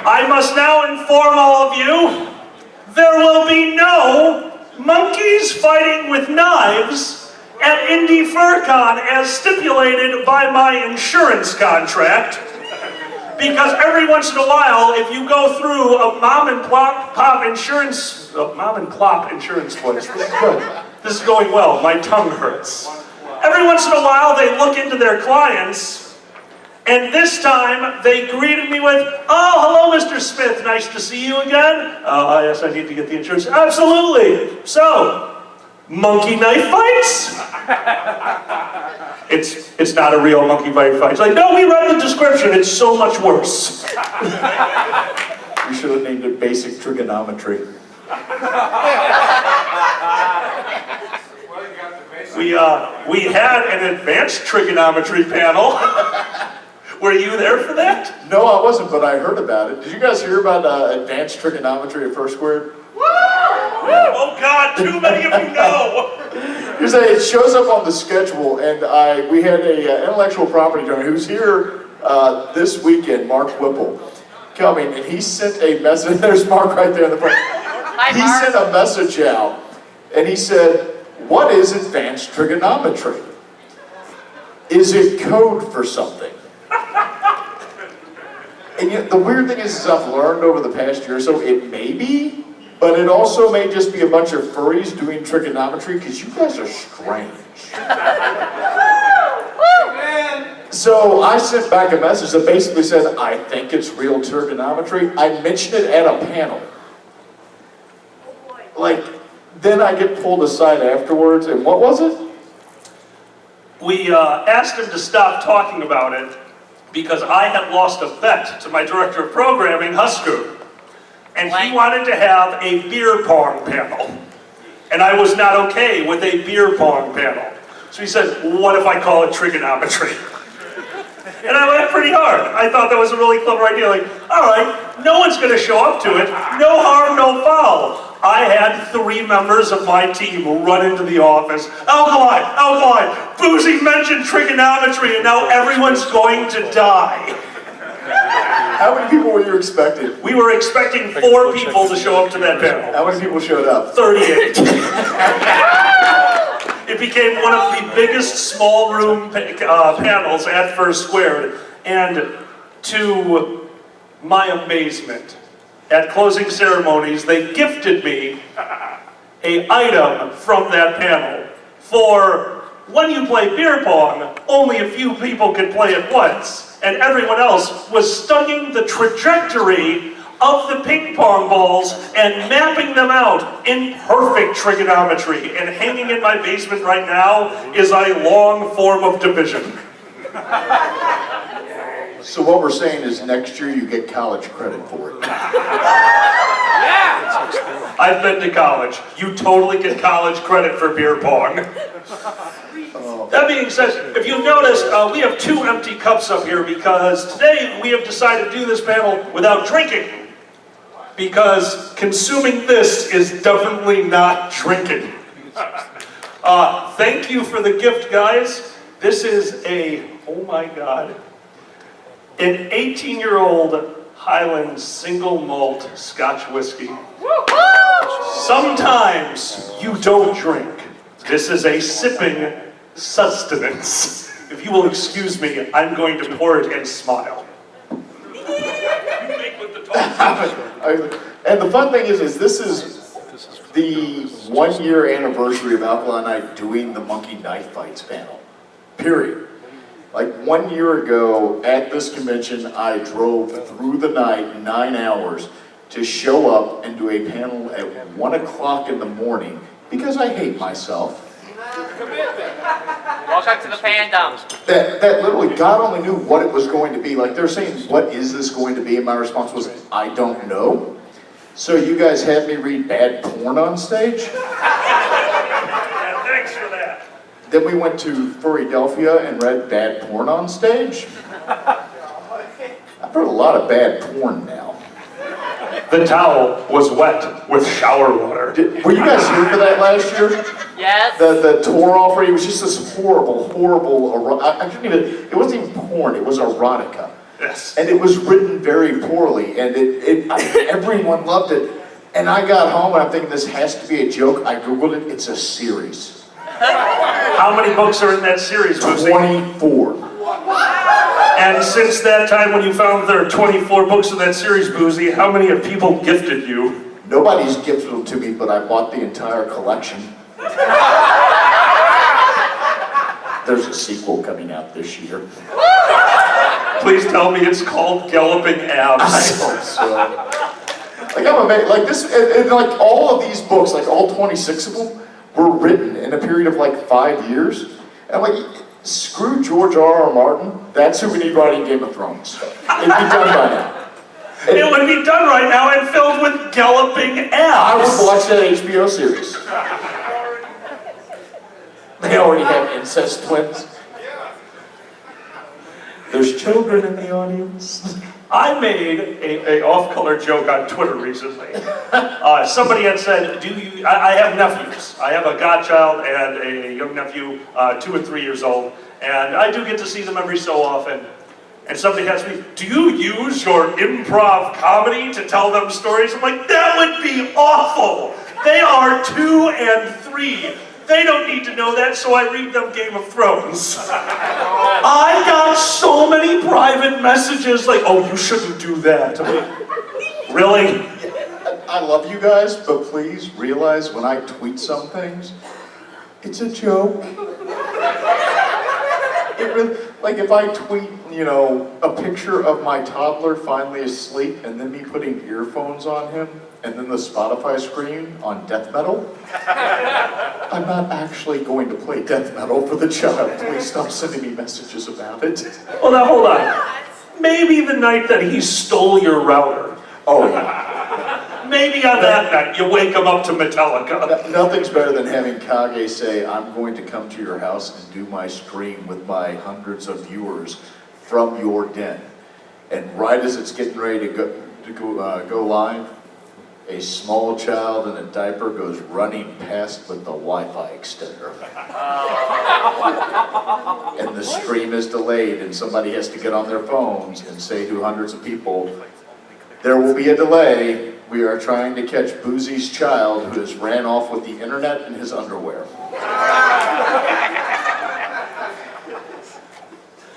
I must now inform all of you, there will be no monkeys fighting with knives at Indy FurCon as stipulated by my insurance contract. Because every once in a while, if you go through a mom and pop insurance place, this is good. This is going well, my tongue hurts. Every once in a while, they look into their clients, and this time they greeted me with, "Oh, hello, Mr. Smith, nice to see you again." Yes, I need to get the insurance. Absolutely. So, monkey knife fights? It's not a real monkey knife fight. It's like, no, we read the description, it's so much worse. We should have named it Basic Trigonometry. We had an advanced trigonometry panel. Were you there for that? No, I wasn't, but I heard about it. Did you guys hear about advanced trigonometry at First Squared? Oh God, too many of you know. It shows up on the schedule, and we had a intellectual property attorney who's here this weekend, Mark Whipple, coming, and he sent a message. There's Mark right there in the front. He sent a message out, and he said, "What is advanced trigonometry? Is it code for something?" And yet, the weird thing is I've learned over the past year or so, it may be, but it also may just be a bunch of furries doing trigonometry, because you guys are strange. So I sent back a message that basically said, I think it's real trigonometry. I mentioned it at a panel. Then I get pulled aside afterwards, and what was it? We asked him to stop talking about it because I had lost a bet to my director of programming, Husker. And he wanted to have a beer pong panel. And I was not okay with a beer pong panel. So he said, what if I call it trigonometry? And I laughed pretty hard. I thought that was a really clever idea. Like, all right, no one's going to show up to it. No harm, no foul. I had 3 members of my team run into the office. Alkali, Boozy mentioned trigonometry, and now everyone's going to die. How many people were you expecting? We were expecting 4 people to show up to that panel. How many people showed up? 38. It became one of the biggest small room panels at First Squared. And to my amazement, at closing ceremonies, they gifted me an item from that panel for when you play beer pong, only a few people can play at once, and everyone else was studying the trajectory of the ping pong balls and mapping them out in perfect trigonometry. And hanging in my basement right now is a long form of division. So what we're saying is next year you get college credit for it. Yeah! I've been to college. You totally get college credit for beer pong. That being said, if you've noticed, we have 2 empty cups up here because today we have decided to do this panel without drinking. Because consuming this is definitely not drinking. Thank you for the gift, guys. This is oh my God, an 18-year-old Highland single malt Scotch whiskey. Sometimes you don't drink. This is a sipping Sustenance. If you will excuse me, I'm going to pour it and smile. And the fun thing is this is the 1-year anniversary of Alkali and I doing the monkey knife fights panel. Period. Like 1 year ago at this convention, I drove through the night 9 hours to show up and do a panel at 1 o'clock in the morning because I hate myself. Welcome to the fandom. That literally, God only knew what it was going to be. Like they're saying, what is this going to be? And my response was, I don't know. So you guys had me read bad porn on stage? Yeah, thanks for that. Then we went to Furrydelphia and read bad porn on stage. I've heard a lot of bad porn now. The towel was wet with shower water. Were you guys here for that last year? Yes. The tour offering, it was just this horrible, I couldn't even, it wasn't even porn, it was erotica. Yes. And it was written very poorly, and everyone loved it. And I got home, and I'm thinking this has to be a joke. I Googled it, it's a series. How many books are in that series, Boozy? 24. And since that time when you found there are 24 books in that series, Boozy, how many have people gifted you? Nobody's gifted them to me, but I bought the entire collection. There's a sequel coming out this year. Please tell me it's called Galloping Abs. I hope so. Like, I'm amazed. Like, this, and like, all of these books, like, all 26 of them, were written in a period of, like, 5 years. And, like, screw George R.R. Martin. That's who we need writing Game of Thrones. It'd be done by now. It would be done right now and filled with galloping abs. I would watch that HBO series. They already have incest twins. There's children in the audience. I made a off-color joke on Twitter recently. Somebody had said, I have nephews. I have a godchild and a young nephew, 2 and 3 years old, and I do get to see them every so often. And somebody asked me, do you use your improv comedy to tell them stories? I'm like, that would be awful. They are 2 and 3. They don't need to know that, so I read them Game of Thrones. I got so many private messages like, oh, you shouldn't do that. I'm like, really? I love you guys, but please realize when I tweet some things, it's a joke. It really, like if I tweet, you know, a picture of my toddler finally asleep and then me putting earphones on him and then the Spotify screen on death metal, I'm not actually going to play death metal for the child. Please stop sending me messages about it. Well, now hold on. Maybe the night that he stole your router. Oh, yeah. Maybe on that night you wake him up to Metallica. Nothing's better than having Kage say, I'm going to come to your house and do my stream with my hundreds of viewers from your den. And right as it's getting ready to go live, a small child in a diaper goes running past with the Wi-Fi extender. And the stream is delayed and somebody has to get on their phones and say to hundreds of people, there will be a delay. We are trying to catch Boozy's child who has ran off with the internet in his underwear.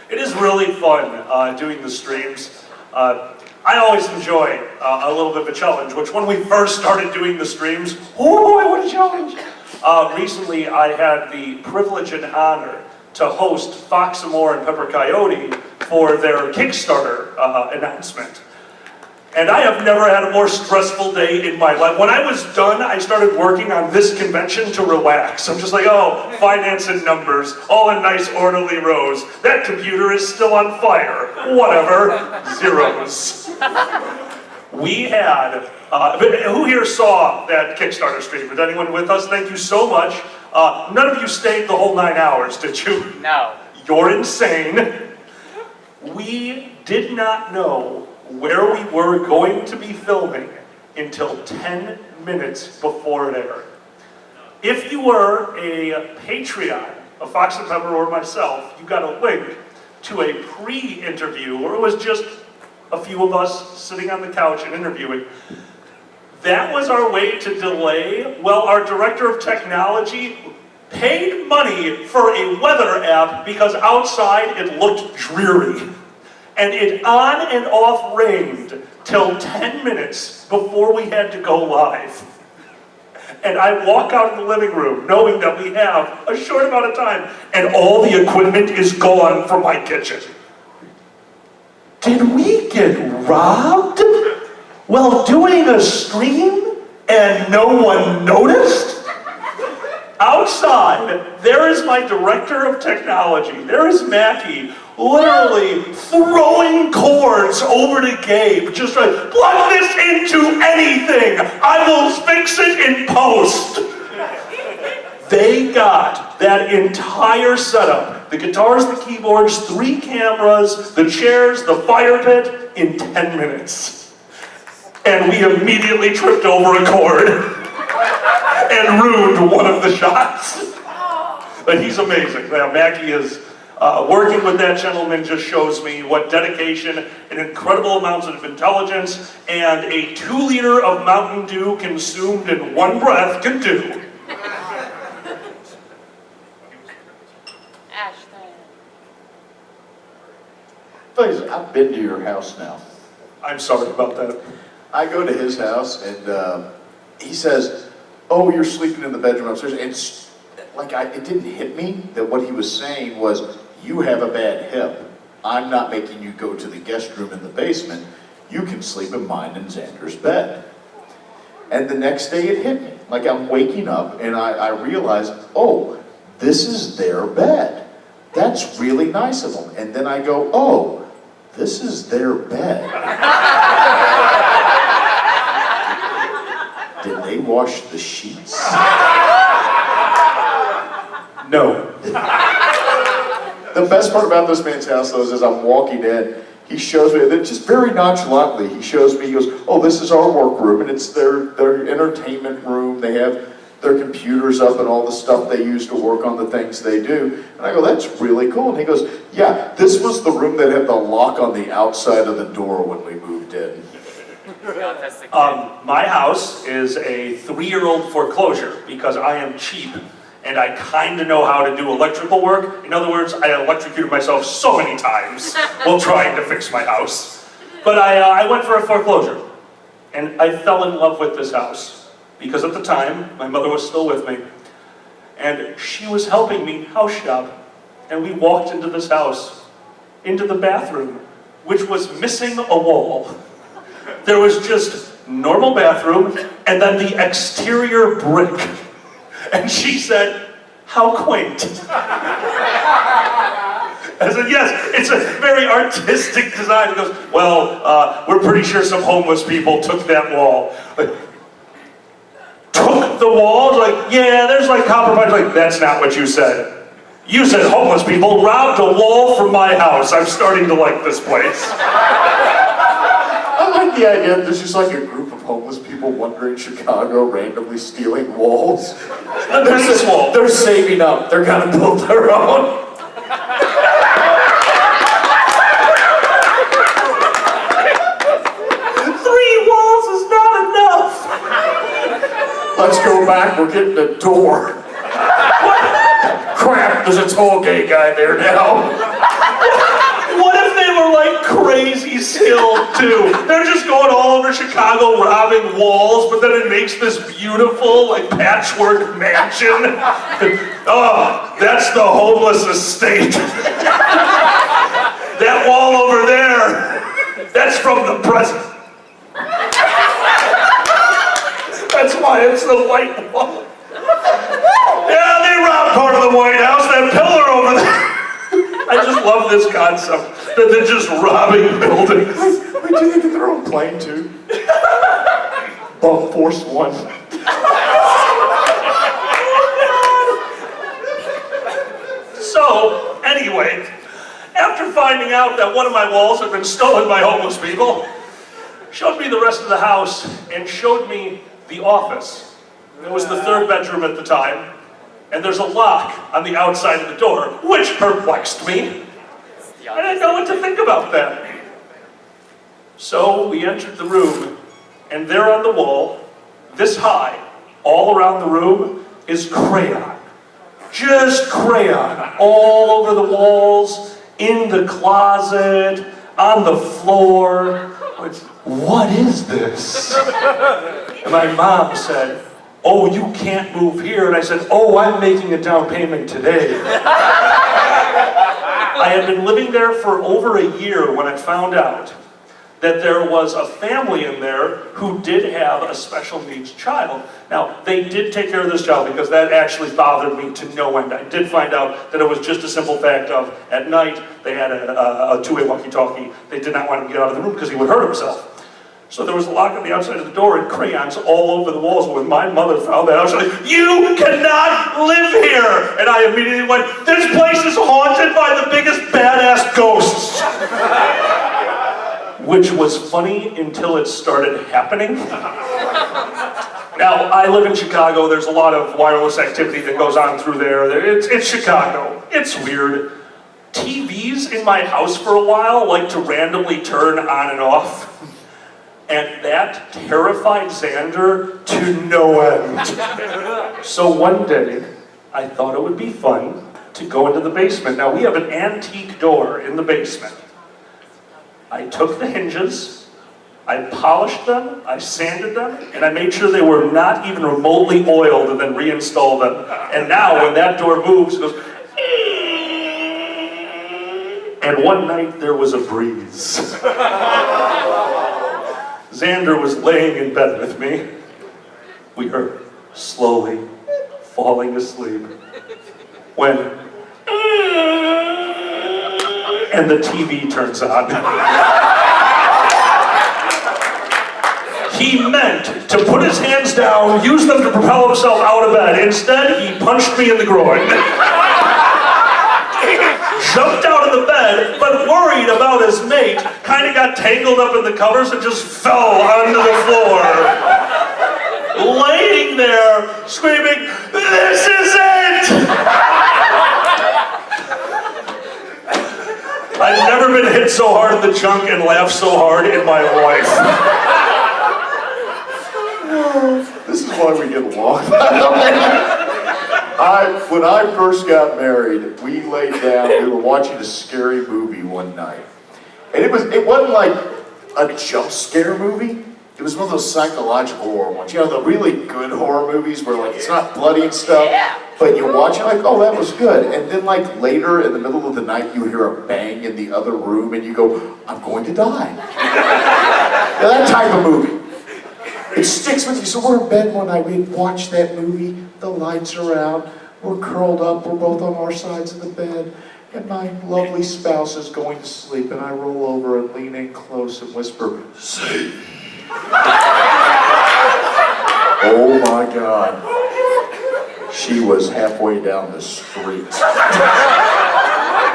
It is really fun doing the streams. I always enjoy a little bit of a challenge, which when we first started doing the streams, oh boy, what a challenge! Recently, I had the privilege and honor to host Fox Amore and Pepper Coyote for their Kickstarter announcement. And I have never had a more stressful day in my life. When I was done, I started working on this convention to relax. I'm just like, oh, finance and numbers, all in nice orderly rows. That computer is still on fire. Whatever, zeros. We had, who here saw that Kickstarter stream? Was anyone with us? Thank you so much. None of you stayed the whole 9 hours, did you? No. You're insane. We did not know where we were going to be filming until 10 minutes before it aired. If you were a Patreon of Fox and Pepper or myself, you got a link to a pre-interview where it was just a few of us sitting on the couch and interviewing. That was our way to delay. Well, our director of technology paid money for a weather app because outside it looked dreary. And it on and off rained till 10 minutes before we had to go live. And I walk out of the living room knowing that we have a short amount of time and all the equipment is gone from my kitchen. Did we get robbed while doing a stream and no one noticed? Outside, there is my director of technology. There is Mackie, literally throwing cords over to Gabe, just like, plug this into anything. I will fix it in post. They got that entire setup, the guitars, the keyboards, 3 cameras, the chairs, the fire pit, in 10 minutes. And we immediately tripped over a cord and ruined one of the shots. But he's amazing. Yeah, Mackie is Working with that gentleman just shows me what dedication and incredible amounts of intelligence and a 2 liter of Mountain Dew consumed in one breath can do. Please, I've been to your house now. I'm sorry about that. I go to his house and he says, "Oh, you're sleeping in the bedroom upstairs." It's like it didn't hit me that what he was saying was, "You have a bad hip. I'm not making you go to the guest room in the basement. You can sleep in mine and Xander's bed." And the next day it hit me. Like I'm waking up and I realize, oh, this is their bed. That's really nice of them. And then I go, oh, this is their bed. Did they wash the sheets? No. The best part about this man's house, though, is as I'm walking in, he shows me, just very nonchalantly, he shows me, he goes, "Oh, this is our work room, and it's their entertainment room. They have their computers up and all the stuff they use to work on the things they do." And I go, "That's really cool." And he goes, "Yeah, this was the room that had the lock on the outside of the door when we moved in." My house is a 3-year-old foreclosure because I am cheap and I kind of know how to do electrical work. In other words, I electrocuted myself so many times while trying to fix my house. But I went for a foreclosure and I fell in love with this house because at the time my mother was still with me and she was helping me house shop, and we walked into this house, into the bathroom, which was missing a wall. There was just normal bathroom and then the exterior brick. And she said, "How quaint." I said, "Yes, it's a very artistic design." He goes, "Well, we're pretty sure some homeless people took that wall." Like, took the wall? Like, "Yeah, there's like copper pipes." Like, "That's not what you said. You said homeless people robbed a wall from my house." I'm starting to like this place. I like the idea that there's just like a group of homeless people wandering Chicago, randomly stealing walls. They're saving up. They're gonna build their own. 3 walls is not enough. Let's go back. We're getting a door. Crap! There's a tall gay guy there now. What if they were like crazy skilled too? They're just going all over Chicago robbing walls, but then it makes this beautiful like patchwork mansion. Oh, that's the homeless estate. That wall over there, that's from the present. That's why it's the white wall. Yeah, they robbed part of the White House, that pillar over there. I just love this concept that they're just robbing buildings. Wait, do they get their own plane too? Bump Force 1. So, anyway, after finding out that one of my walls had been stolen by homeless people, showed me the rest of the house and showed me the office. It was the 3rd bedroom at the time. And there's a lock on the outside of the door, which perplexed me. I didn't know what to think about that. So we entered the room, and there on the wall, this high, all around the room, is crayon. Just crayon, all over the walls, in the closet, on the floor. What is this? And my mom said, "Oh, you can't move here." And I said, "Oh, I'm making a down payment today." I had been living there for over a year when I found out that there was a family in there who did have a special needs child. Now, they did take care of this child because that actually bothered me to no end. I did find out that it was just a simple fact of, at night, they had a two-way walkie-talkie. They did not want him to get out of the room because he would hurt himself. So there was a lock on the outside of the door and crayons all over the walls. When my mother found that out, she was like, "You cannot live here!" And I immediately went, "This place is haunted by the biggest badass ghosts." Which was funny until it started happening. Now, I live in Chicago. There's a lot of wireless activity that goes on through there. It's Chicago. It's weird. in my house for a while like to randomly turn on and off. And that terrified Xander to no end. So one day, I thought it would be fun to go into the basement. Now we have an antique door in the basement. I took the hinges, I polished them, I sanded them, and I made sure they were not even remotely oiled and then reinstalled them. And now when that door moves, it goes, and one night there was a breeze. Xander was laying in bed with me. We are slowly falling asleep when and the TV turns on. He meant to put his hands down, use them to propel himself out of bed. Instead, he punched me in the groin. Jumped out of the bed, but worried about his mate, kind of got tangled up in the covers and just fell onto the floor. Laying there, screaming, "This is it!" I've never been hit so hard in the junk and laughed so hard in my life. This is why we get along. When I first got married, we laid down, we were watching a scary movie one night. And it wasn't like a jump scare movie. It was one of those psychological horror ones. You know, the really good horror movies where like it's not bloody and stuff, but you watch it like, oh, that was good. And then like later in the middle of the night, you hear a bang in the other room and you go, I'm going to die. Now, that type of movie. It sticks with you. So we're in bed one night, we watched that movie, the lights are out, we're curled up, we're both on our sides of the bed, and my lovely spouse is going to sleep, and I roll over and lean in close and whisper, Satan. Oh my God. She was halfway down the street.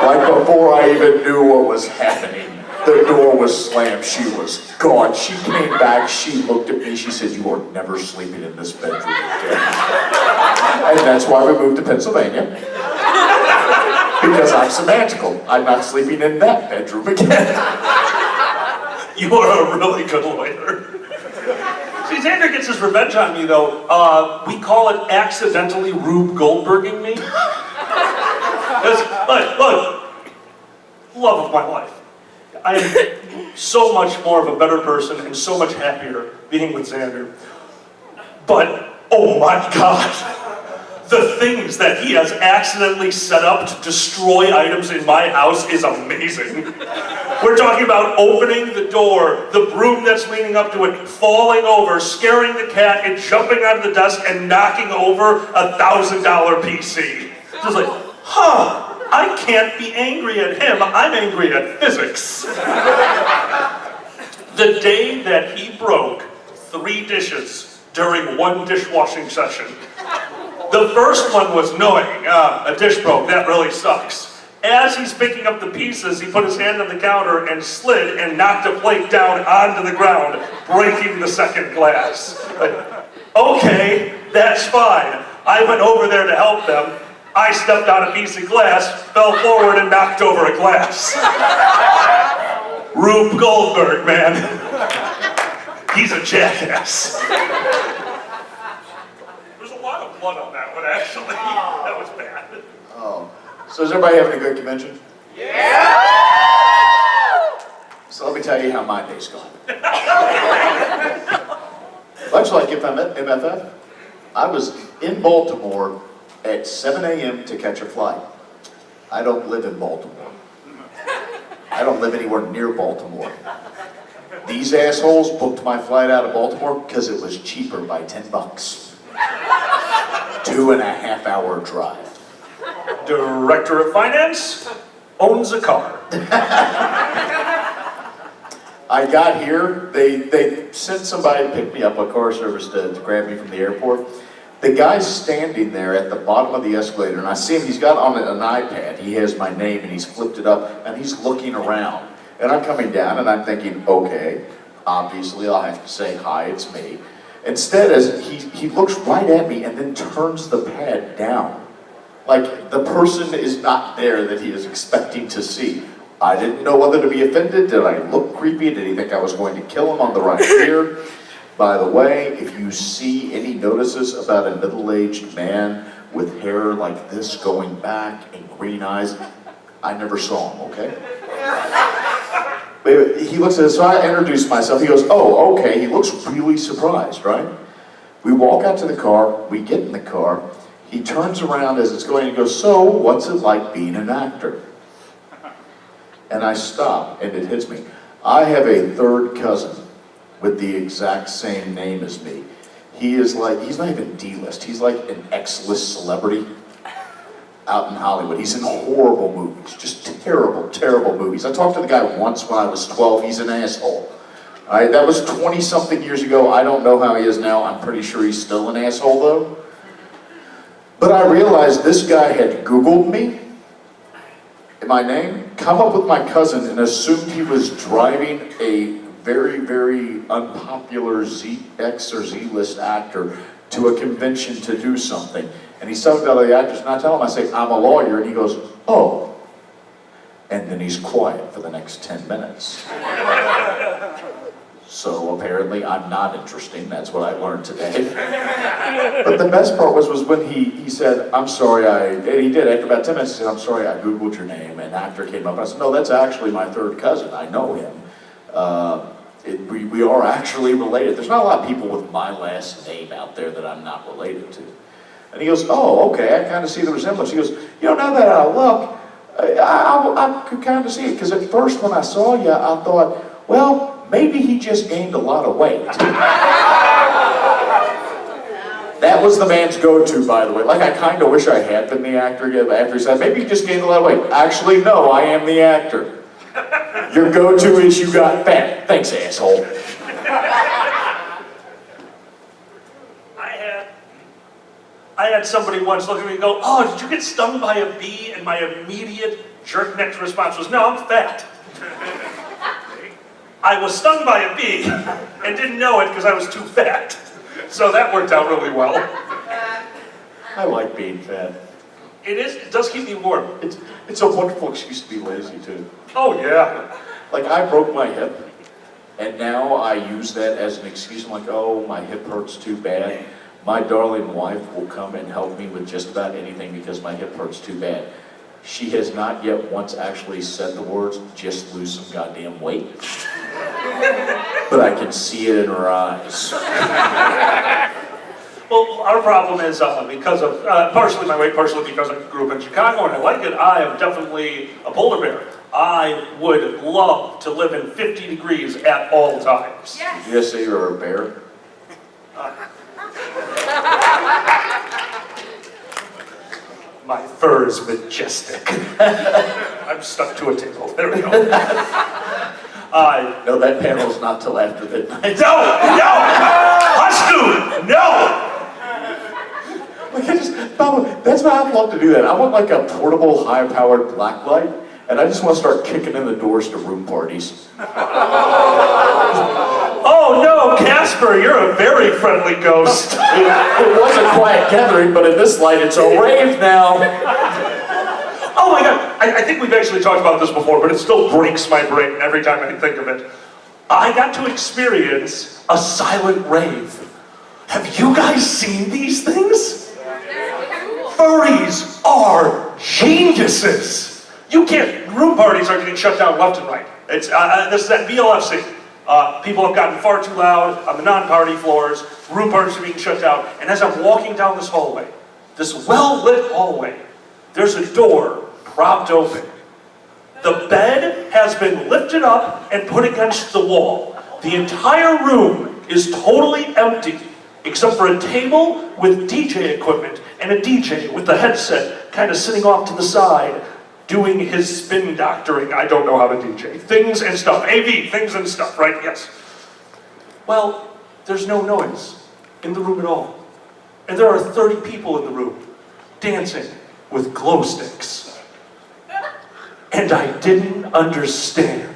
Like before I even knew what was happening. The door was slammed, she was gone. She came back, she looked at me, she said, you are never sleeping in this bedroom again. And that's why we moved to Pennsylvania. Because I'm semantical. I'm not sleeping in that bedroom again. You are a really good lawyer. See, Xander gets his revenge on me though. We call it accidentally Rube Goldberging me. Look, love of my life. I am so much more of a better person and so much happier being with Xander. But, oh my God, the things that he has accidentally set up to destroy items in my house is amazing. We're talking about opening the door, the broom that's leaning up to it, falling over, scaring the cat, and jumping out of the desk and knocking over a $1,000 PC. Just like, huh. I can't be angry at him, I'm angry at physics. The day that he broke 3 dishes during one dishwashing session. The first one was annoying, a dish broke, that really sucks. As he's picking up the pieces, he put his hand on the counter and slid and knocked a plate down onto the ground, breaking the second glass. Okay, that's fine. I went over there to help them. I stepped on a piece of glass, fell forward, and knocked over a glass. Rube Goldberg, man. He's a jackass. There's a lot of blood on that one, actually. That was bad. Oh. So is everybody having a good convention? Yeah! So let me tell you how my day's gone. Much like if I'm at MFF, I was in Baltimore at 7 a.m. to catch a flight. I don't live in Baltimore. I don't live anywhere near Baltimore. These assholes booked my flight out of Baltimore because it was cheaper by $10. 2.5 hour drive. Director of Finance owns a car. I got here, they sent somebody to pick me up, a car service to grab me from the airport. The guy's standing there at the bottom of the escalator, and I see him, he's got on an iPad, he has my name, and he's flipped it up, and he's looking around. And I'm coming down, and I'm thinking, okay, obviously I'll have to say, hi, it's me. Instead, as he looks right at me and then turns the pad down. Like the person is not there that he is expecting to see. I didn't know whether to be offended. Did I look creepy? Did he think I was going to kill him on the ride here? By the way, if you see any notices about a middle-aged man with hair like this going back and green eyes, I never saw him, okay? He looks at us, so I introduced myself. He goes, oh, okay. He looks really surprised, right? We walk out to the car. We get in the car. He turns around as it's going and goes, so what's it like being an actor? And I stop, and it hits me. I have a third cousin with the exact same name as me. He is like, he's not even D-list. He's like an X-list celebrity out in Hollywood. He's in horrible movies, just terrible, terrible movies. I talked to the guy once when I was 12. He's an asshole. All right, that was 20-something years ago. I don't know how he is now. I'm pretty sure he's still an asshole, though. But I realized this guy had Googled me, my name, come up with my cousin, and assumed he was driving a very, very unpopular X or Z-list actor to a convention to do something. And he's talking about the actors, and I tell him, I say, I'm a lawyer, and he goes, oh. And then he's quiet for the next 10 minutes. So apparently I'm not interesting, that's what I learned today. But the best part was when he said, I'm sorry, and he did, after about 10 minutes, he said, I'm sorry, I Googled your name, and after came up, I said, no, that's actually my third cousin, I know him. We are actually related. There's not a lot of people with my last name out there that I'm not related to. And he goes, oh, okay, I kind of see the resemblance. He goes, you know, now that I look, I could kind of see it, because at first when I saw you, I thought, well, maybe he just gained a lot of weight. That was the man's go-to, by the way. Like, I kind of wish I had been the actor after he said, maybe he just gained a lot of weight. Actually, no, I am the actor. Your go-to is you got fat. Thanks, asshole. I had somebody once look at me and go, oh, did you get stung by a bee? And my immediate jerk-necked response was, no, I'm fat. I was stung by a bee and didn't know it because I was too fat. So that worked out really well. I like being fat. It does keep me warm. It's a wonderful excuse to be lazy, too. Oh, yeah. Like, I broke my hip, and now I use that as an excuse. I'm like, oh, my hip hurts too bad. My darling wife will come and help me with just about anything because my hip hurts too bad. She has not yet once actually said the words, just lose some goddamn weight. But I can see it in her eyes. Well, our problem is because of, partially my weight, partially because I grew up in Chicago and I like it, I am definitely a polar bear. I would love to live in 50 degrees at all times. Yes. You just say you're a bear? My fur is majestic. I'm stuck to a table. There we go. No, that panel's not till after midnight. No! Hush, no! Like that's why I'd love to do that. I want like a portable, high-powered black light, and I just want to start kicking in the doors to room parties. Oh no, Casper, you're a very friendly ghost. It was a quiet gathering, but in this light, it's a rave now. Oh my God, I think we've actually talked about this before, but it still breaks my brain every time I think of it. I got to experience a silent rave. Have you guys seen these things? Furries are geniuses. You can't, room parties are getting shut down left and right. It's this is at BLFC. People have gotten far too loud on the non-party floors. Room parties are being shut down. And as I'm walking down this hallway, this well-lit hallway, there's a door propped open. The bed has been lifted up and put against the wall. The entire room is totally empty, except for a table with DJ equipment and a DJ with the headset kind of sitting off to the side, doing his spin doctoring. I don't know how to DJ. Things and stuff. AV, things and stuff, right? Yes. Well, there's no noise in the room at all. And there are 30 people in the room dancing with glow sticks. And I didn't understand.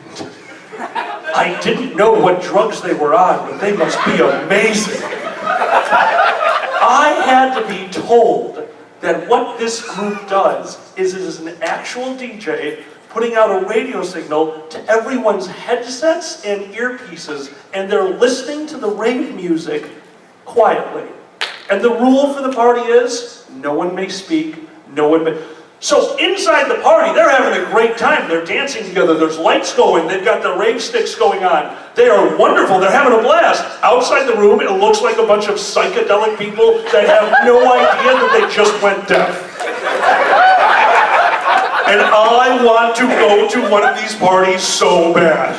I didn't know what drugs they were on, but they must be amazing. I had to be told that what this group does is it is an actual DJ putting out a radio signal to everyone's headsets and earpieces, and they're listening to the rave music quietly. And the rule for the party is, no one may speak, no one may... So inside the party, they're having a great time. They're dancing together. There's lights going. They've got the rave sticks going on. They are wonderful. They're having a blast. Outside the room, it looks like a bunch of psychedelic people that have no idea that they just went deaf. And I want to go to one of these parties so bad.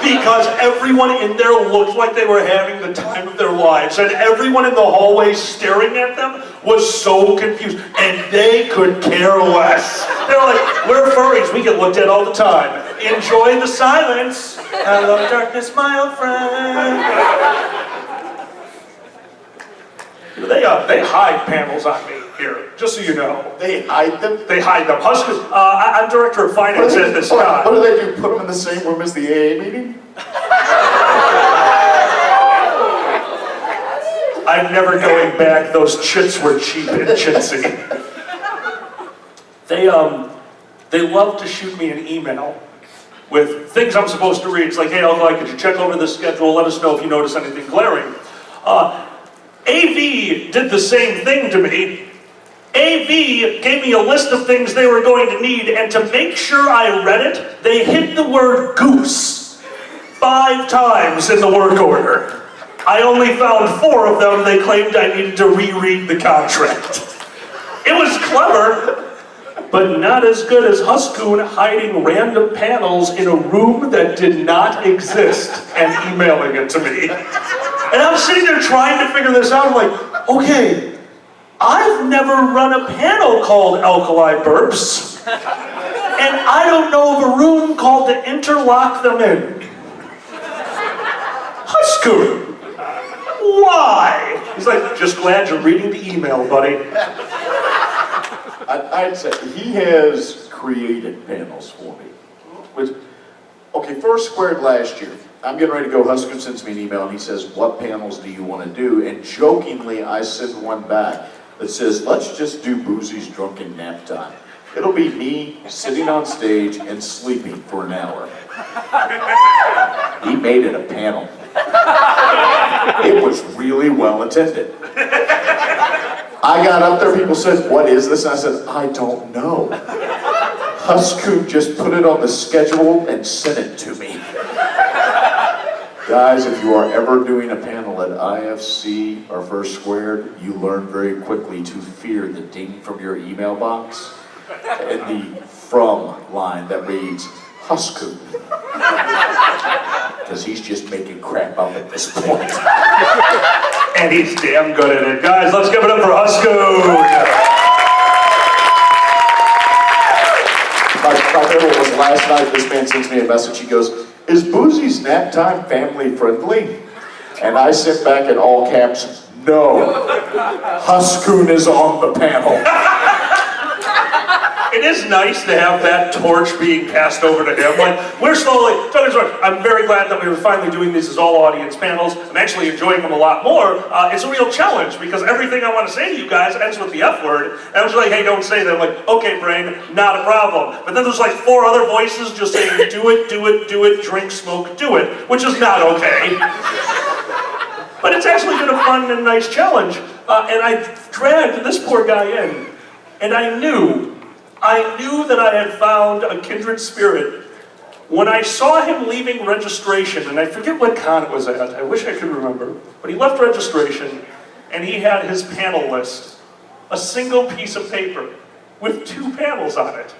Because everyone in there looked like they were having the time of their lives. And everyone in the hallway staring at them was so confused. And they could care less. They're like, we're furries, we get looked at all the time. Enjoy the silence. Hello darkness, my old friend. They hide panels on me here, just so you know. They hide them? They hide them. Huskers, I'm director of finance at this guy. What do they do? Put them in the same room as the AA meeting? I'm never going back. Those chits were cheap and chintzy. They love to shoot me an email with things I'm supposed to read. It's like, hey, Alkali, could you check over the schedule? Let us know if you notice anything glaring. AV did the same thing to me. AV gave me a list of things they were going to need, and to make sure I read it, they hid the word goose 5 times in the work order. I only found 4 of them. They claimed I needed to reread the contract. It was clever, but not as good as Huskoon hiding random panels in a room that did not exist and emailing it to me. And I'm sitting there trying to figure this out. I'm like, okay, I've never run a panel called Alkali Burps, and I don't know of a room called to interlock them in. Huskoon. Why? He's like, just glad you're reading the email, buddy. I'd say he has created panels for me. Okay, first squared last year. I'm getting ready to go. Husker sends me an email and he says, what panels do you want to do? And jokingly, I send one back that says, let's just do Boozy's drunken nap time. It'll be me sitting on stage and sleeping for an hour. He made it a panel. It was really well attended. I got up there, people said, what is this? And I said, I don't know. Huskoon just put it on the schedule and sent it to me. Guys, if you are ever doing a panel at IFC or First Squared, you learn very quickly to fear the ding from your email box and the from line that reads, Huskoon. Because he's just making crap up at this point. And he's damn good at it. Guys, let's give it up for Huskoon. My favorite was last night, this man sends me a message, he goes, is Boozy's nap time family friendly? And I sent back in all caps, no. Huskoon is on the panel. It is nice to have that torch being passed over to him. Like, we're slowly, I'm very glad that we were finally doing these as all audience panels. I'm actually enjoying them a lot more. It's a real challenge because everything I want to say to you guys ends with the F word. And I was like, hey, don't say that. I'm like, okay, brain, not a problem. But then there's like 4 other voices just saying, do it, do it, do it, drink, smoke, do it, which is not okay. But it's actually been a fun and nice challenge. And I dragged this poor guy in, and I knew that I had found a kindred spirit when I saw him leaving registration, and I forget what con it was at, I wish I could remember, but he left registration, and he had his panel list, a single piece of paper with 2 panels on it.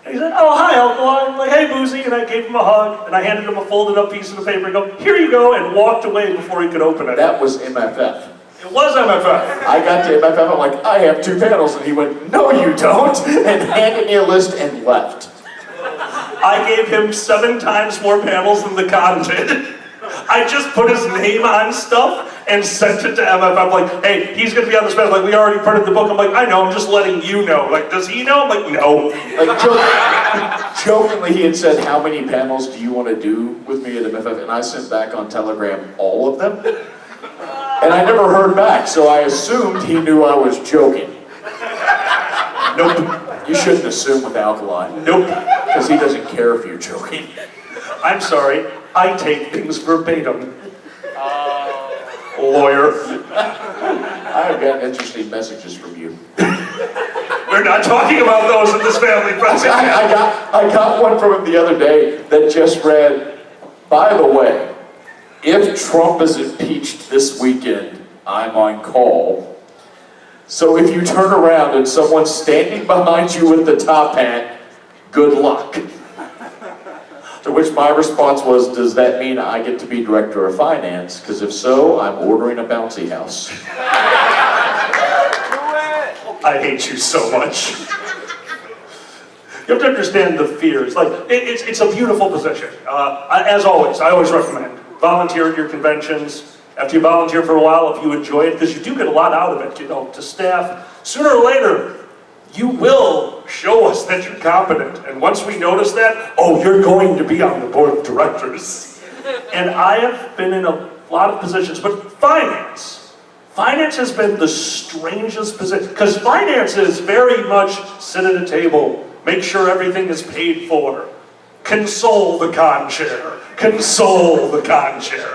And he said, oh, hi, Alkali. I'm like, hey, Boozy, and I gave him a hug, and I handed him a folded up piece of the paper, and go, here you go, and walked away before he could open it. That was MFF. It was MFF. I got to MFF, I'm like, I have 2 panels, and he went, no you don't, and handed me a list and left. I gave him 7 times more panels than the con did. I just put his name on stuff and sent it to MFF. I'm like, hey, he's going to be on this panel. Like, we already printed the book. I'm like, I know, I'm just letting you know. Like, does he know? I'm like, no. Like, jokingly, he had said, how many panels do you want to do with me at MFF? And I sent back on Telegram all of them. And I never heard back, so I assumed he knew I was joking. Nope. You shouldn't assume with Alkali. Nope. Because he doesn't care if you're joking. I'm sorry, I take things verbatim. Lawyer. I have gotten interesting messages from you. We're not talking about those in this family present. I got one from him the other day that just read, by the way, if Trump is impeached this weekend, I'm on call. So if you turn around and someone's standing behind you with the top hat, good luck. To which my response was, does that mean I get to be director of finance? Because if so, I'm ordering a bouncy house. I hate you so much. You have to understand the fears. Like, it's a beautiful position. As always, I always recommend volunteer at your conventions. After you volunteer for a while, if you enjoy it, because you do get a lot out of it, you know, to staff. Sooner or later, you will show us that you're competent. And once we notice that, oh, you're going to be on the board of directors. And I have been in a lot of positions, but finance has been the strangest position, because finance is very much sit at a table, make sure everything is paid for, console the con chair, console the con chair.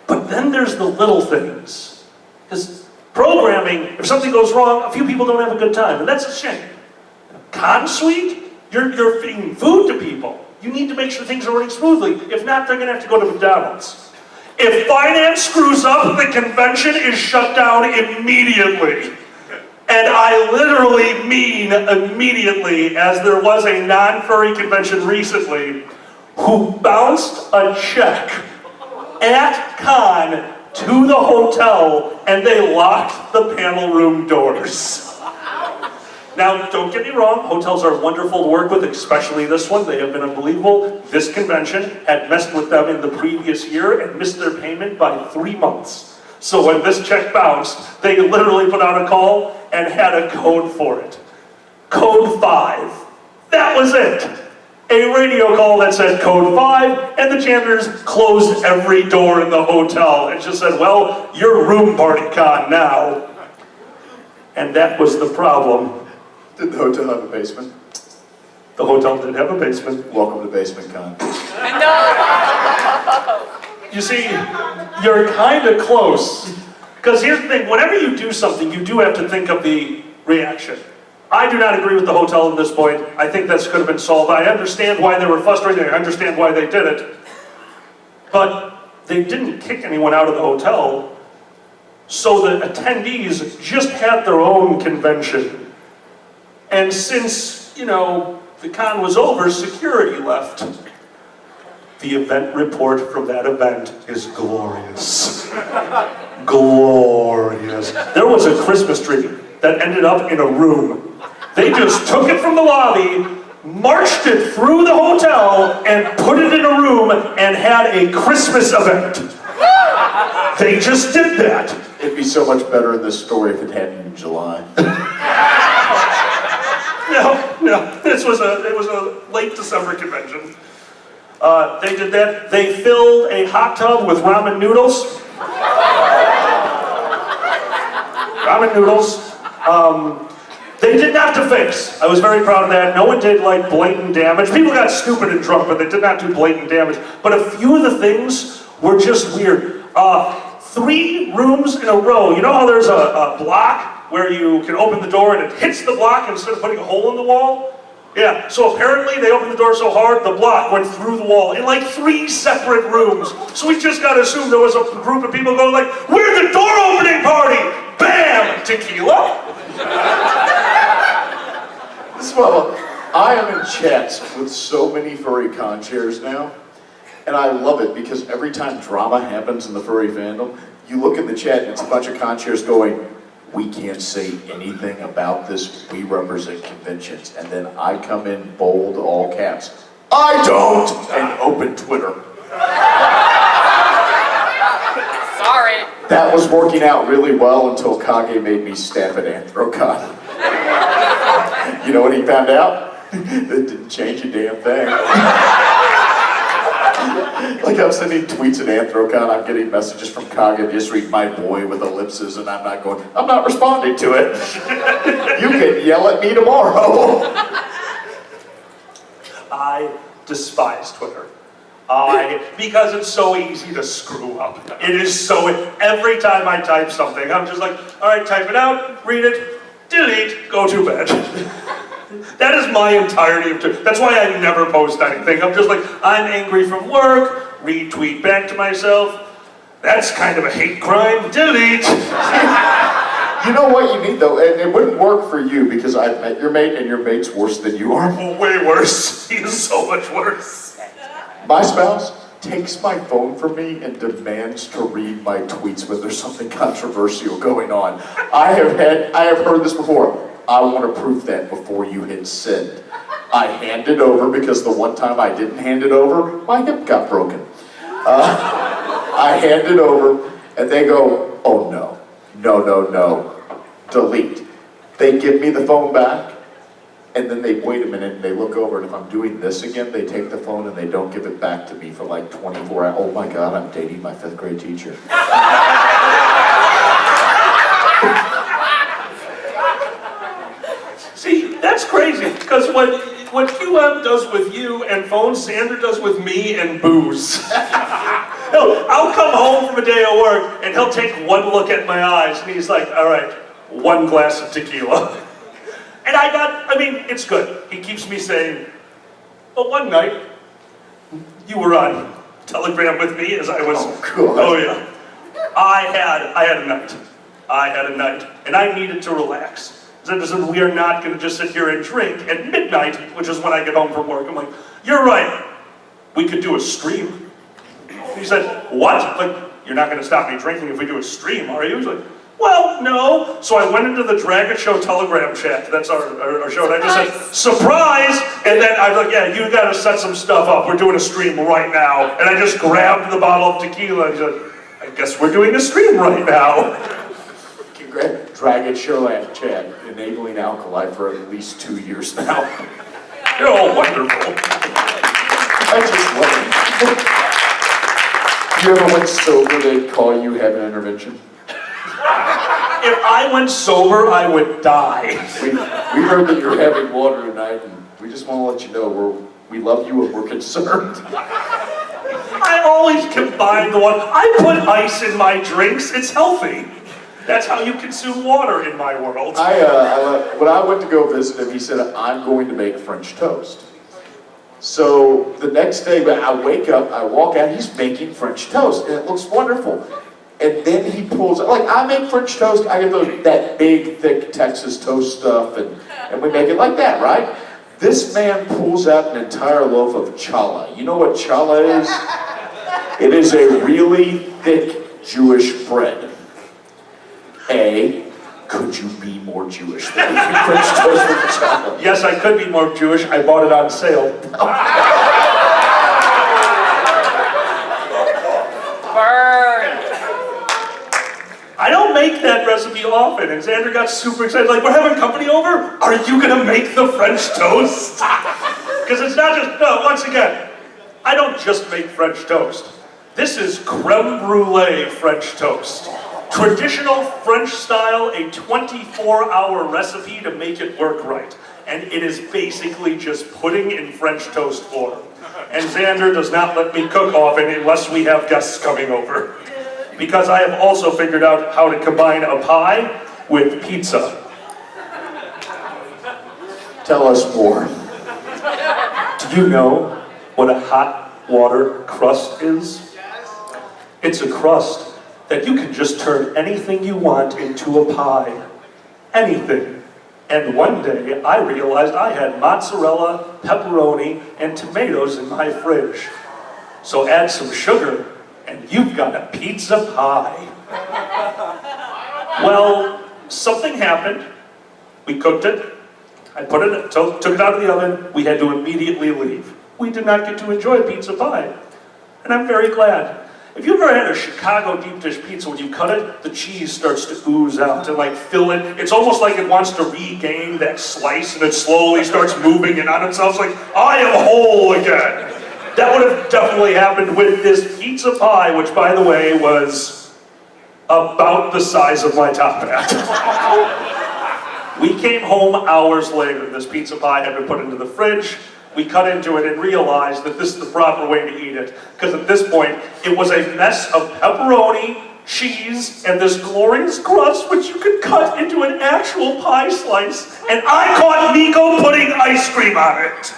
But then there's the little things. Because programming, if something goes wrong, a few people don't have a good time, and that's a shame. Con suite, you're feeding food to people. You need to make sure things are running smoothly. If not, they're going to have to go to McDonald's. If finance screws up, the convention is shut down immediately. And I literally mean immediately, as there was a non-furry convention recently who bounced a check at con to the hotel, and they locked the panel room doors. Now, don't get me wrong, hotels are wonderful to work with, especially this one. They have been unbelievable. This convention had messed with them in the previous year and missed their payment by 3 months. So when this check bounced, they literally put out a call and had a code for it. Code 5. That was it. A radio call that said code 5, and the janitors closed every door in the hotel and just said, well, you're room party con now. And that was the problem. Did the hotel have a basement? The hotel did have a basement. Welcome to Basement Con. No! You see, you're kind of close. Because here's the thing, whenever you do something, you do have to think of the reaction. I do not agree with the hotel at this point. I think this could have been solved. I understand why they were frustrated. I understand why they did it. But they didn't kick anyone out of the hotel. So the attendees just had their own convention. And since, you know, the con was over, security left. The event report from that event is glorious. Glorious. There was a Christmas tree that ended up in a room. They just took it from the lobby, marched it through the hotel, and put it in a room and had a Christmas event. They just did that. It'd be so much better in this story if it happened in July. No, it was a late December convention. They did that. They filled a hot tub with ramen noodles. Ramen noodles. They did not deface. I was very proud of that. No one did like blatant damage. People got stupid and drunk, but they did not do blatant damage. But a few of the things were just weird. 3 rooms in a row. You know how there's a block where you can open the door and it hits the block instead of putting a hole in the wall? Yeah, so apparently they opened the door so hard, the block went through the wall in like 3 separate rooms. So we just gotta assume there was a group of people going like, we're the door opening party! Bam! Tequila? Well, I am in chats with so many furry con chairs now, and I love it because every time drama happens in the furry fandom, you look in the chat and it's a bunch of con chairs going, we can't say anything about this, we represent conventions. And then I come in bold, all caps, I don't, and open Twitter. Sorry. That was working out really well until Kage made me staff at Anthrocon. You know what he found out? It didn't change a damn thing. Like I'm sending tweets at Anthrocon, I'm getting messages from Kage, just read my boy with ellipses, and I'm not responding to it. You can yell at me tomorrow. despise Twitter. Because it's so easy to screw up. It is so, every time I type something, I'm just like, all right, type it out, read it, delete, go to bed. That is my entirety of Twitter. That's why I never post anything. I'm just like, I'm angry from work, retweet back to myself. That's kind of a hate crime, delete. You know what you need though, and it wouldn't work for you because I've met your mate and your mate's worse than you are. Oh, way worse. He is so much worse. My spouse takes my phone from me and demands to read my tweets when there's something controversial going on. I have heard this before. I want to prove that before you hit send. I hand it over because the one time I didn't hand it over, my hip got broken. I hand it over and they go, oh no, no, delete. They give me the phone back and then they wait a minute and they look over and if I'm doing this again, they take the phone and they don't give it back to me for like 24 hours. Oh my God, I'm dating my 5th grade teacher. See, that's crazy, because what QM does with you and phone, Sandra does with me and booze. No, I'll come home from a day of work and he'll take one look at my eyes and he's like, all right, 1 glass of tequila. And it's good. He keeps me sane. But one night, you were on Telegram with me as I was, oh yeah. I had a night, and I needed to relax. So said, we are not going to just sit here and drink at midnight, which is when I get home from work. I'm like, you're right, we could do a stream. He said, what? Like, you're not going to stop me drinking if we do a stream, are you? He's like, well, no. So I went into the Dragon Show Telegram chat, that's our show, and I just said, surprise! And then I was like, yeah, you got to set some stuff up, we're doing a stream right now. And I just grabbed the bottle of tequila and he said, I guess we're doing a stream right now. Dragon Show chat, enabling Alkali for at least 2 years now. You're all wonderful. I just love it. You ever went sober, they'd call you have an intervention? If I went sober, I would die. We heard that you're having water tonight, and we just want to let you know we love you and we're concerned. I always combine the one. I put ice in my drinks. It's healthy. That's how you consume water in my world. When I went to go visit him, he said, I'm going to make French toast. So the next day, I wake up, I walk out, he's making French toast, and it looks wonderful. And then he pulls, like I make French toast, I get that big, thick Texas toast stuff, and we make it like that, right? This man pulls out an entire loaf of challah. You know what challah is? It is a really thick Jewish bread. Could you be more Jewish than French toast with challah? Yes, I could be more Jewish. I bought it on sale. Burn. I don't make that recipe often, and Xander got super excited. Like, we're having company over? Are you gonna make the French toast? Because it's not just, no, once again, I don't just make French toast. This is creme brulee French toast. Traditional French style, a 24-hour recipe to make it work right. And it is basically just pudding in French toast form. And Xander does not let me cook often unless we have guests coming over. Because I have also figured out how to combine a pie with pizza. Tell us more. Do you know what a hot water crust is? It's a crust that you can just turn anything you want into a pie. Anything. And one day, I realized I had mozzarella, pepperoni, and tomatoes in my fridge. So add some sugar, and you've got a pizza pie. Well, something happened. We cooked it. I took it out of the oven. We had to immediately leave. We did not get to enjoy pizza pie. And I'm very glad. If you've ever had a Chicago deep dish pizza, when you cut it, the cheese starts to ooze out and like fill it. It's almost like it wants to regain that slice and it slowly starts moving in on itself. It's like, I am whole again. That would have definitely happened with this pizza pie, which by the way was about the size of my top hat. We came home hours later. This pizza pie had been put into the fridge. we cut into it and realized that this is the proper way to eat it. Because at this point, it was a mess of pepperoni, cheese, and this glorious crust, which you could cut into an actual pie slice. And I caught Nico putting ice cream on it.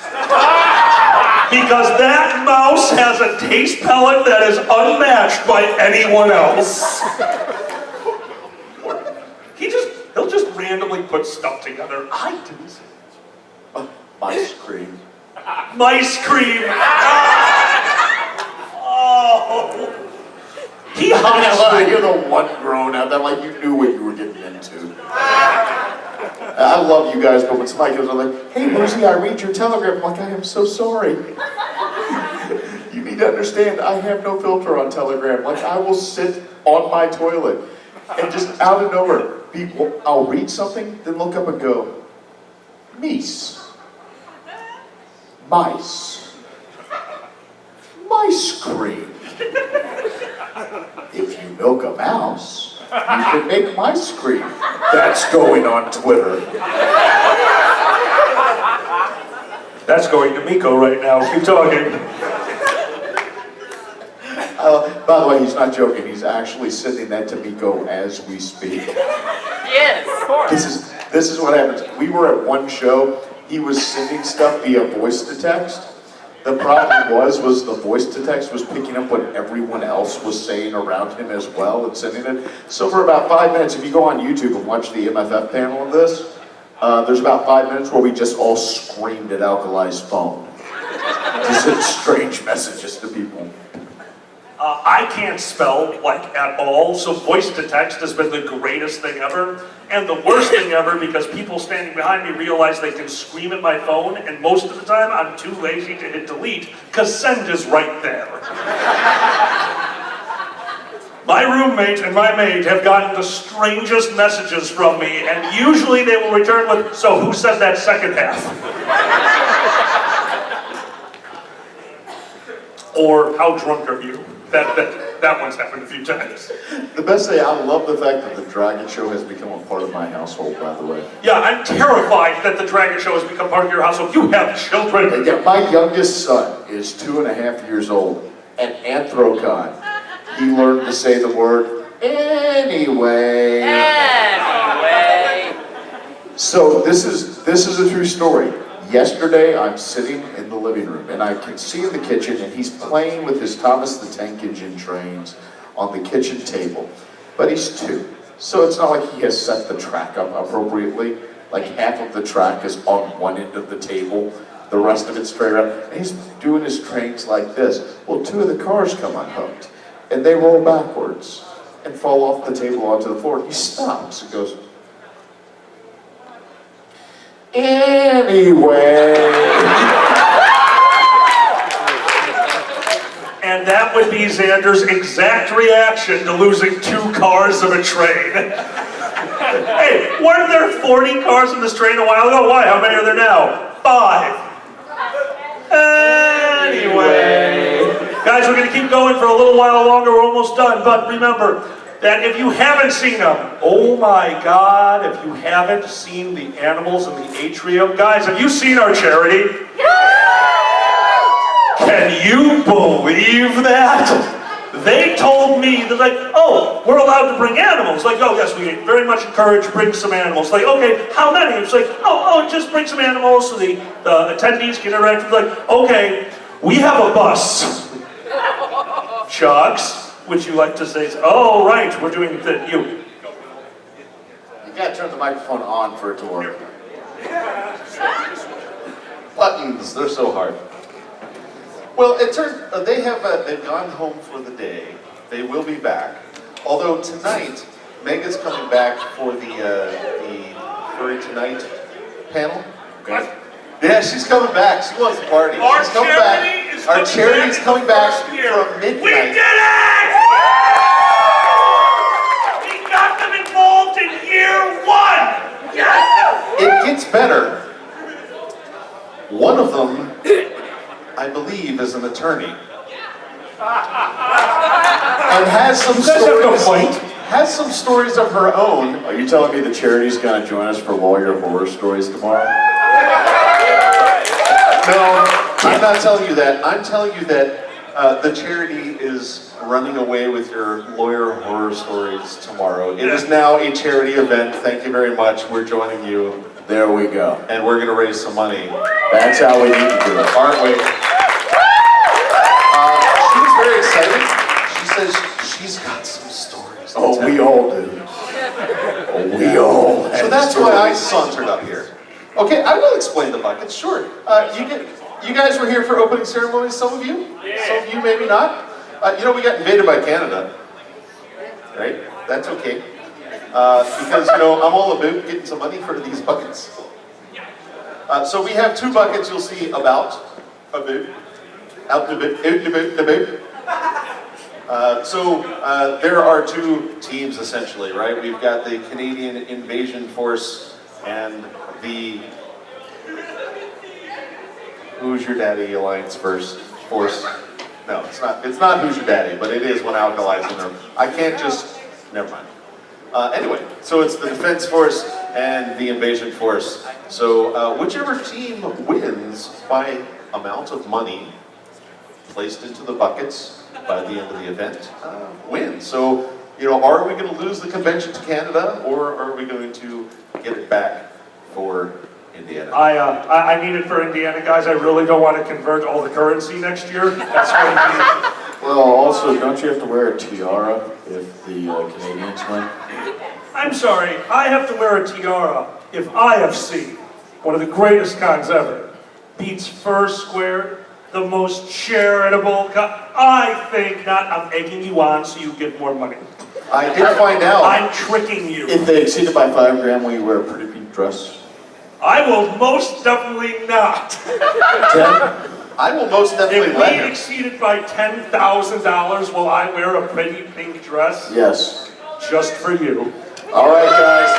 Because that mouse has a taste palette that is unmatched by anyone else. He'll just randomly put stuff together. I didn't. Mice cream. Mice cream. Oh. He hides. You're the one grown up that like you knew what you were getting into. I love you guys, but when somebody goes, I'm like, hey Boozy, I read your telegram. I'm like, I am so sorry. You need to understand, I have no filter on Telegram. Like, I will sit on my toilet and just out of nowhere, people, I'll read something, then look up and go, meese, mice, mice cream. If you milk a mouse, you can make mice cream. That's going on Twitter. That's going to Miko right now. Keep talking. By the way, he's not joking. He's actually sending that to Miko as we speak. Yes, of course. This is what happens. We were at one show. He was sending stuff via voice to text. The problem was the voice to text was picking up what everyone else was saying around him as well and sending it. So for about 5 minutes, if you go on YouTube and watch the MFF panel of this, there's about 5 minutes where we just all screamed at Alkali's phone. Just sent strange messages to people. I can't spell, like, at all, so voice to text has been the greatest thing ever. And the worst thing ever, because people standing behind me realize they can scream at my phone, and most of the time I'm too lazy to hit delete, because send is right there. My roommate and my maid have gotten the strangest messages from me, and usually they will return with, so who said that second half? Or, how drunk are you? That one's happened a few times. The best thing, I love the fact that the Dragon Show has become a part of my household, by the way. Yeah, I'm terrified that the Dragon Show has become part of your household. You have children. Yeah, my youngest son is 2.5 years old, and Anthrocon, he learned to say the word anyway. Anyway. So this is a true story. Yesterday, I'm sitting in the living room, and I can see in the kitchen, and he's playing with his Thomas the Tank Engine trains on the kitchen table. But he's 2, so it's not like he has set the track up appropriately. Like half of the track is on one end of the table, the rest of it's straight around, and he's doing his trains like this. Well, 2 of the cars come unhooked, and they roll backwards and fall off the table onto the floor. He stops and goes, anyway. And that would be Xander's exact reaction to losing 2 cars of a train. Hey, weren't there 40 cars in this train a while ago? Why? How many are there now? 5. Anyway. Guys, we're going to keep going for a little while longer. We're almost done. But remember that if you haven't seen them, oh my God, if you haven't seen the animals in the atrium, guys, have you seen our charity? Can you believe that? They told me, they're like, oh, we're allowed to bring animals. Like, oh yes, we very much encourage bring some animals. Like, okay, how many? It's like, oh, just bring some animals so the attendees can interact with, like, okay, we have a bus. Chugs, would you like to say, oh right, we're doing you. You gotta turn the microphone on for it to work. Buttons, they're so hard. Well, it turns they've gone home for the day. They will be back. Although tonight, Mega's coming back for the Furry Tonight panel. Okay. Yeah, she's coming back. She wants to party. Our She's coming charity back. is Our charity's coming back from midnight. We did it! We got them involved in year 1! Yes! It gets better. One of them, I believe, is an attorney. And has some stories of her own. Are you telling me the charity's gonna join us for Lawyer Horror Stories tomorrow? No, I'm not telling you that. I'm telling you that the charity is running away with your lawyer horror stories tomorrow. It is now a charity event. Thank you very much. We're joining you. There we go. And we're going to raise some money. That's how we need to do it. Aren't we? She was very excited. She says she's got some stories. to Oh, tell. we all do. Oh, we all. So that's why I sauntered up here. Okay, I will explain the buckets, sure. You guys were here for opening ceremonies, some of you? Some of you maybe not. We got invaded by Canada, right? That's okay. Because, I'm all about getting some money for these buckets. So we have two buckets you'll see about, out and about. So there are two teams essentially, right? We've got the Canadian Invasion Force and the Who's Your Daddy Alliance Force. No, it's not Who's Your Daddy, but it is when Alkali's in there. I can't just, never mind. Anyway, so it's the Defense Force and the Invasion Force. So whichever team wins by amount of money placed into the buckets by the end of the event wins. So, are we going to lose the convention to Canada, or are we going to get it back for Indiana? I need it for Indiana, guys. I really don't want to convert all the currency next year. That's going to Well, also, don't you have to wear a tiara if the Canadians win? I'm sorry, I have to wear a tiara if IFC, one of the greatest cons ever, beats First Square, the most charitable I think not. I'm egging you on so you get more money. I did find out. I'm tricking you. If they exceed it by 5 grand, will you wear a pretty pink dress? I will most definitely not. 10? I will most definitely If let we him. exceed it by $10,000, will I wear a pretty pink dress? Yes. Just for you. All right, guys.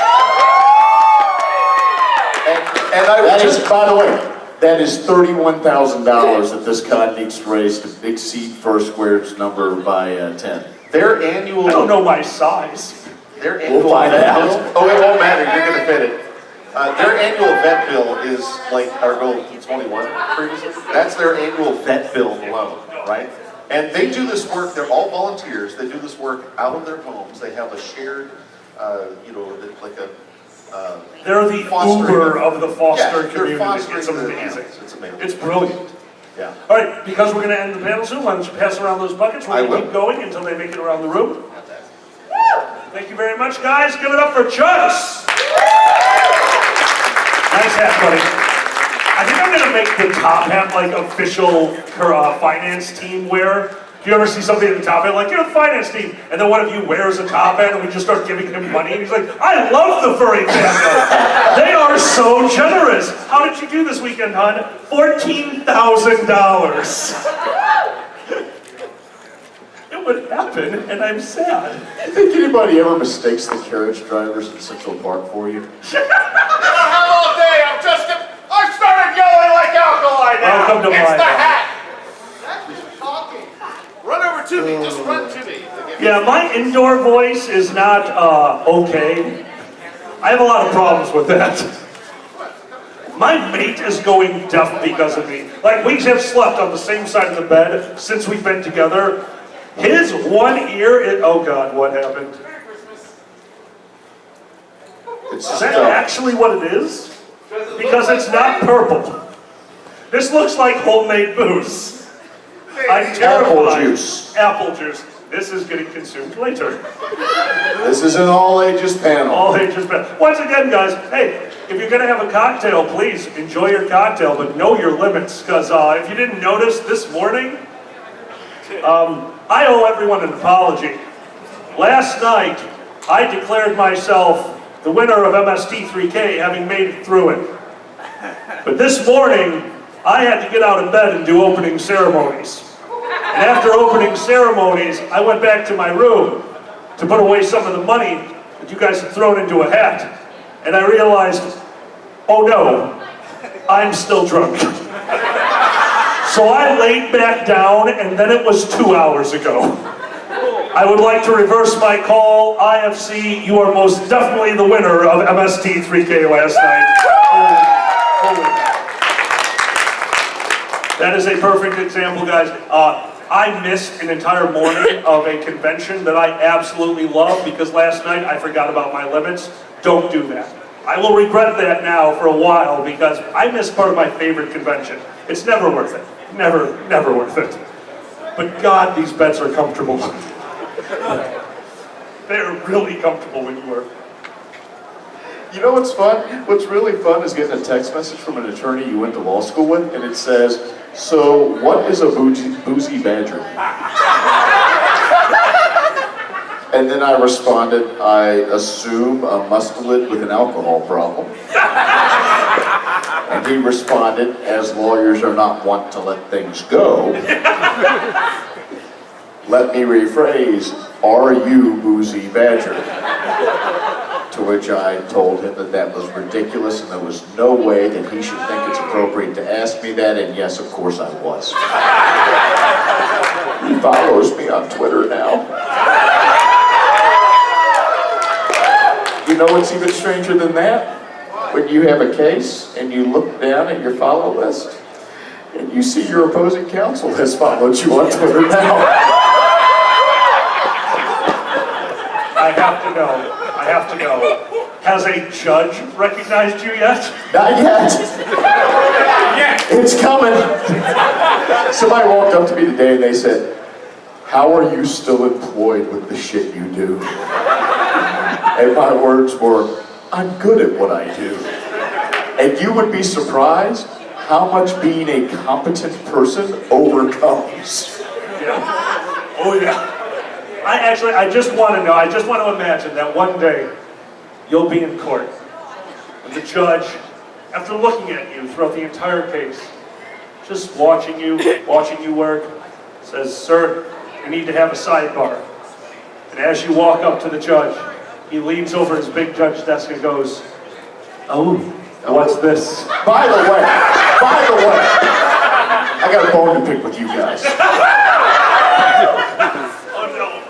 And I That was is, by the way, that is $31,000 that this con needs to raise to exceed First Square's number by 10. their annual. I don't know my size. Their annual We'll find vet out. bill. Oh, it won't matter. You're going to fit it. Their annual vet bill is like our goal 21 previously. That's their annual vet bill alone, right? And they do this work. They're all volunteers. They do this work out of their homes. They have a shared, like a. They're the fostering Uber of the foster Yeah, they're community. fostering It's the amazing. animals. It's amazing. It's brilliant. Yeah. All right, because we're going to end the panel soon, why don't you pass around those buckets? We're I going to will. keep going until they make it around the room. Thank you very much, guys. Give it up for Chugs. Nice hat, buddy. I think I'm going to make the top hat like official finance team wear. Do you ever see somebody at the top hat like, you're the finance team, and then one of you wears a top hat and we just start giving him money and he's like, I love the furry family. They are so generous. How did you do this weekend, hon? $14,000. It would happen, and I'm sad. Do you think anybody ever mistakes the carriage drivers in Central Park for you? All day, I started yelling like Alkali now. Welcome to it's my the house. hat. That's talking. Run over to me, just run to me. Yeah, my indoor voice is not okay. I have a lot of problems with that. My mate is going deaf because of me. Like, we have slept on the same side of the bed since we've been together. His one ear, oh God, what happened? Is that actually what it is? Because it's not purple. This looks like homemade booze. I'm terrified. Apple juice. Apple juice. This is getting consumed later. This is an all-ages panel. All ages, but once again, guys, hey, if you're gonna have a cocktail, please enjoy your cocktail, but know your limits, because if you didn't notice this morning, I owe everyone an apology. Last night, I declared myself the winner of MST3K, having made it through it. But this morning, I had to get out of bed and do opening ceremonies. And after opening ceremonies, I went back to my room to put away some of the money that you guys had thrown into a hat. And I realized, oh no, I'm still drunk. So I laid back down, and then it was 2 hours ago. I would like to reverse my call. IFC, you are most definitely the winner of MST3K last night. That is a perfect example, guys. I missed an entire morning of a convention that I absolutely love because last night I forgot about my limits. Don't do that. I will regret that now for a while because I missed part of my favorite convention. It's never worth it. Never worth it. But God, these beds are comfortable. They're really comfortable when you work. You know what's fun? What's really fun is getting a text message from an attorney you went to law school with, and it says, "So, what is a boozy badger?" And then I responded, "I assume a mustelid with an alcohol problem." And he responded, "As lawyers are not wont to let things go, let me rephrase, are you Boozy Badger?" To which I told him that that was ridiculous and there was no way that he should think it's appropriate to ask me that, and yes, of course I was. He follows me on Twitter now. You know what's even stranger than that? When you have a case and you look down at your follow list and you see your opposing counsel has followed you on Twitter now. I have to know. Has a judge recognized you yet? Not yet. It's coming. Somebody walked up to me today and they said, "How are you still employed with the shit you do?" And my words were, "I'm good at what I do." And you would be surprised how much being a competent person overcomes. Yeah. Oh yeah. I just want to know, I just want to imagine that one day you'll be in court and the judge, after looking at you throughout the entire case, just watching you work, says, "Sir, you need to have a sidebar." And as you walk up to the judge, he leans over his big judge desk and goes, "Oh, what's this?" By the way, I got a bone to pick with you guys.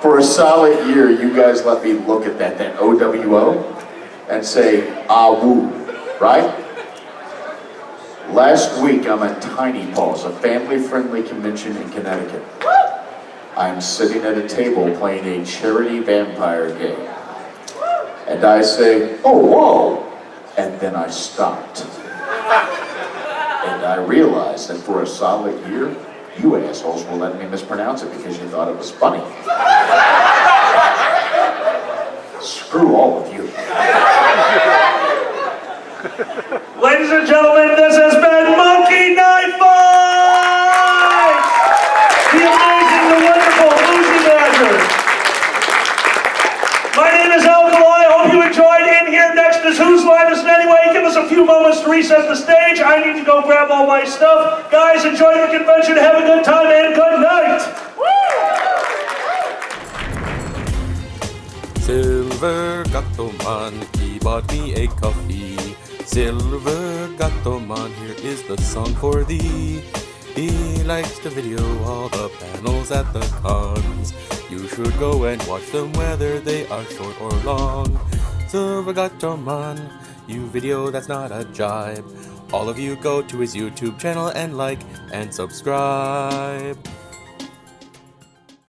For a solid year, you guys let me look at that OWO, and say, "Ah woo," right? Last week, I'm at Tiny Paws, a family-friendly convention in Connecticut. I'm sitting at a table playing a charity vampire game. And I say, "Oh, whoa," and then I stopped. And I realized that for a solid year, you assholes were letting me mispronounce it because you thought it was funny. Screw all of you. Ladies and gentlemen, this has been Monkey Knife Fight! The amazing, the wonderful Boozy Badger. My name is Alkali. I hope you enjoyed. In here next is Whose Line Is It Anyway? Give us a few moments to reset the stage. I need to go grab all my stuff. Guys, enjoy the convention. Have a good time and good night. Silver Gattoman, he bought me a coffee. Silver Gattoman, here is the song for thee. He likes to video all the panels at the cons. You should go and watch them whether they are short or long. Silver Gattoman, you video that's not a jibe. All of you go to his YouTube channel and like and subscribe.